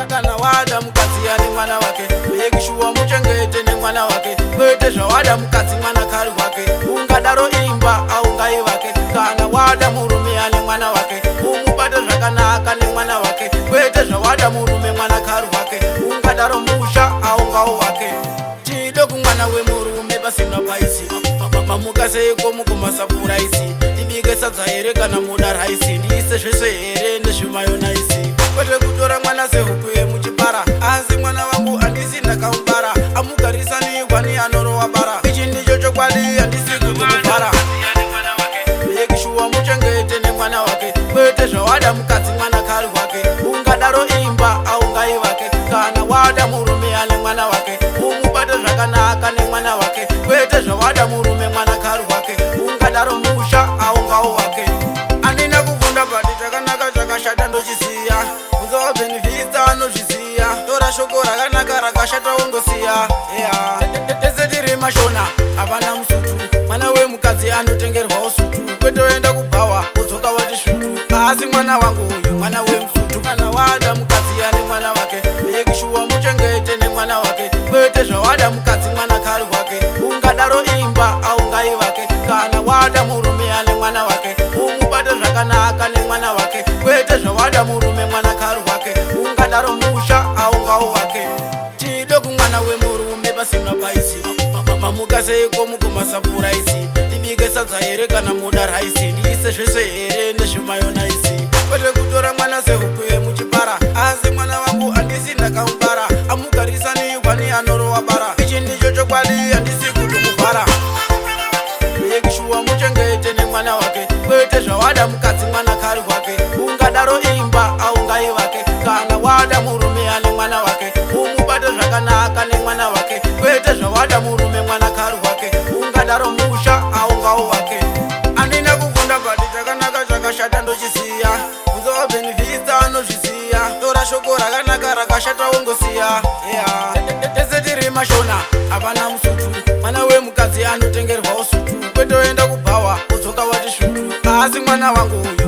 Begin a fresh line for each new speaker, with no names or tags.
kana wada mukadzi ane mwana wake yekishuwa muchengete nemwana wake kwete zvawada mukadzi mwanakari wake ungadaro imba aungaivake kana wada murume ane mwana wake umubate zvakanaka nemwana wake kwete zvawada murume mwanakari wake ungadaro musha aungao wake tide kumwana wemurume pasina paisi mamuka seiko mukumasapuraisi ndibike sadza here kana muda raisi ndiise zvese here ndezvemayonaisi kwete kutora mwana sehuku yemuchipara asi mwana wangu handisi ndakamubara amugarisaniigwani anorowa bara ichi ndicho chokwadi handisi kutomubara yekishuwa muchengete nemwana wake kwete zvawada mukadzi mwanakari wake ungadaro imba aungaivake kana wada murume ane mwana wake umubate zvakanaka nemwana wake kwete zvawada murume mwanakari wake ungadaro musha aungao wake andina kufunda bati chakanaka chakashata ndochiziya unzova benefita anozviziya tora shoko rakanaka rakashata ungosiya tese tiri mashona havana musutu mwana wemukadzi anotengerwawo sutu kwete oenda kubhawa udzoka wati svutu asi mwana wangu uyu mwana wemusutu kana wada mukadzi ane mwana wake yekishuwa muchengete nemwana wake kwete zvawada mukadzi mwanakari wake ungadaro imba aungaivake kana wada murume ane mwana wake umubate zvakanaka nemwana wake kwete zvawada murume mwanakari wake ungadaro musha aungao wake tide kumwana wemurume pasina paisi mamuka seiko mukumasapuraisi ndibike sadza here kana muda raisi ndiise zvese here ndezvemayonaisi kwete kutora mwana sehuku yemuchipara asi mwana wangu handisi ndakamubara amugarisaniigwani anorowa bara ichi ndicho chokwadi handisi kutomubhara yekishuwa muchengete nemwana wake kwete zvawada mukadzi mwanakari wake ungadaro imba aungaivake kana wada murume ane mwana wake umubate zvakanaka nemwana wake kwete zvawada murume mwanakari wake ungadaro musha aungao wake andina kufunda bati chakanaka chakashata ndochiziya unzova benefita anozviziya tora shoko rakanaka rakashata ungosiya tese tiri mashona havana musutu mwana wemukadzi anotengerwawo sutu kwete oenda kubhawa udzoka wati svutu asi mwana wangu uyu